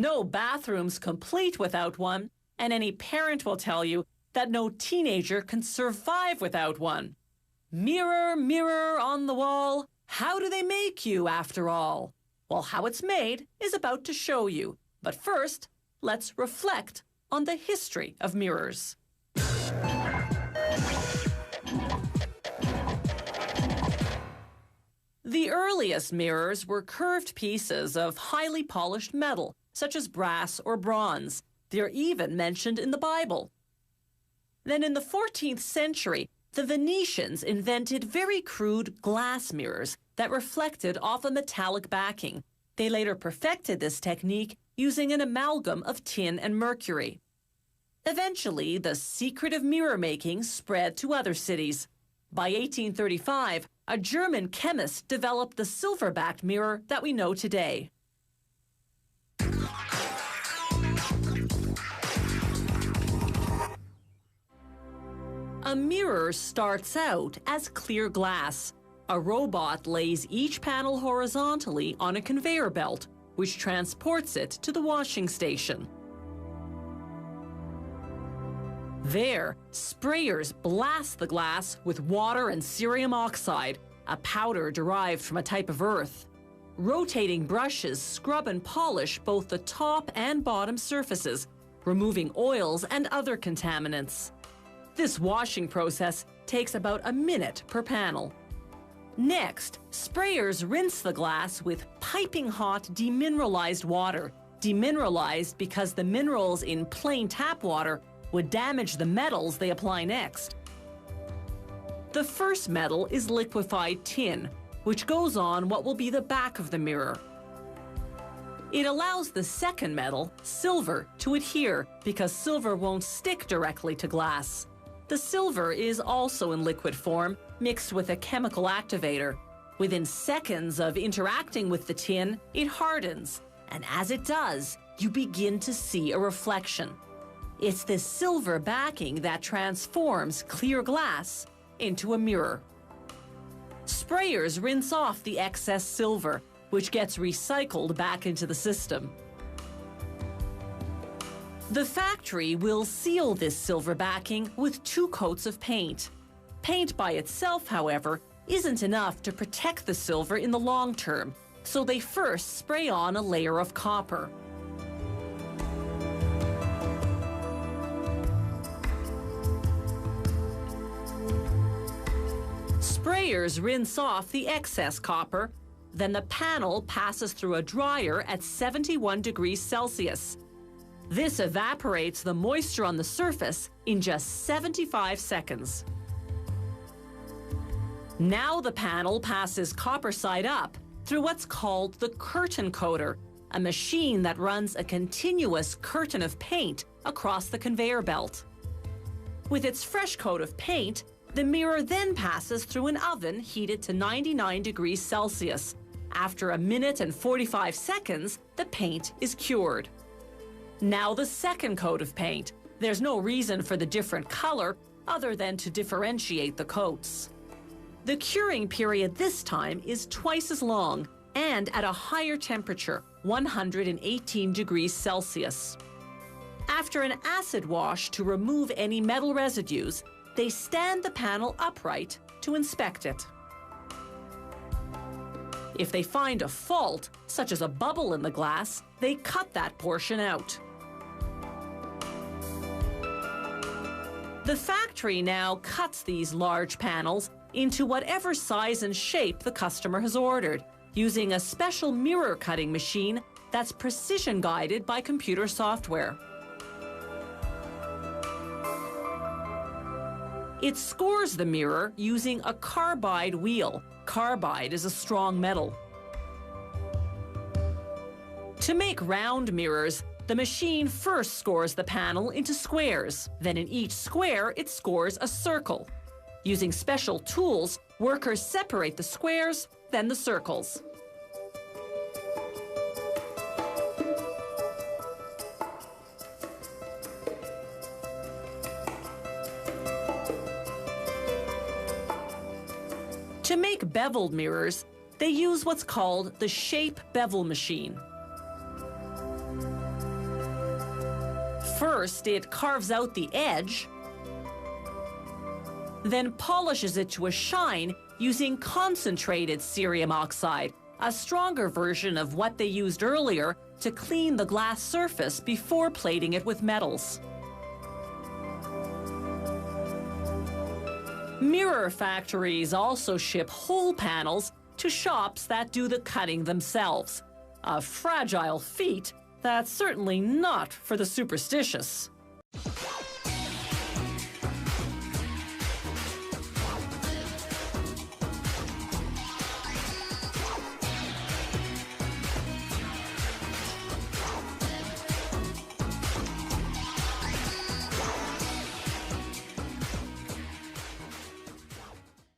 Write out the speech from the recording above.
No bathroom's complete without one, and any parent will tell you that no teenager can survive without one. Mirror, mirror on the wall, how do they make you after all? Well, how it's made is about to show you. But first, let's reflect on the history of mirrors. The earliest mirrors were curved pieces of highly polished metal, such as brass or bronze. They're even mentioned in the Bible. Then in the 14th century, the Venetians invented very crude glass mirrors that reflected off a metallic backing. They later perfected this technique using an amalgam of tin and mercury. Eventually, the secret of mirror making spread to other cities. By 1835, a German chemist developed the silver-backed mirror that we know today. A mirror starts out as clear glass. A robot lays each panel horizontally on a conveyor belt, which transports it to the washing station. There, sprayers blast the glass with water and cerium oxide, a powder derived from a type of earth. Rotating brushes scrub and polish both the top and bottom surfaces, removing oils and other contaminants. This washing process takes about a minute per panel. Next, sprayers rinse the glass with piping hot demineralized water, demineralized because the minerals in plain tap water would damage the metals they apply next. The first metal is liquefied tin, which goes on what will be the back of the mirror. It allows the second metal, silver, to adhere because silver won't stick directly to glass. The silver is also in liquid form, mixed with a chemical activator. Within seconds of interacting with the tin, it hardens, and as it does, you begin to see a reflection. It's this silver backing that transforms clear glass into a mirror. Sprayers rinse off the excess silver, which gets recycled back into the system. The factory will seal this silver backing with 2 coats of paint. Paint by itself, however, isn't enough to protect the silver in the long term, so they first spray on a layer of copper. Sprayers rinse off the excess copper, then the panel passes through a dryer at 71 degrees Celsius. This evaporates the moisture on the surface in just 75 seconds. Now the panel passes copper side up through what's called the curtain coater, a machine that runs a continuous curtain of paint across the conveyor belt. With its fresh coat of paint, the mirror then passes through an oven heated to 99 degrees Celsius. After 1 minute and 45 seconds, the paint is cured. Now the second coat of paint. There's no reason for the different color other than to differentiate the coats. The curing period this time is twice as long and at a higher temperature, 118 degrees Celsius. After an acid wash to remove any metal residues, they stand the panel upright to inspect it. If they find a fault, such as a bubble in the glass, they cut that portion out. The factory now cuts these large panels into whatever size and shape the customer has ordered, using a special mirror cutting machine that's precision guided by computer software. It scores the mirror using a carbide wheel. Carbide is a strong metal. To make round mirrors, the machine first scores the panel into squares. Then in each square, it scores a circle. Using special tools, workers separate the squares, then the circles. To make beveled mirrors, they use what's called the shape bevel machine. First, it carves out the edge, then polishes it to a shine using concentrated cerium oxide, a stronger version of what they used earlier to clean the glass surface before plating it with metals. Mirror factories also ship whole panels to shops that do the cutting themselves. A fragile feat that's certainly not for the superstitious.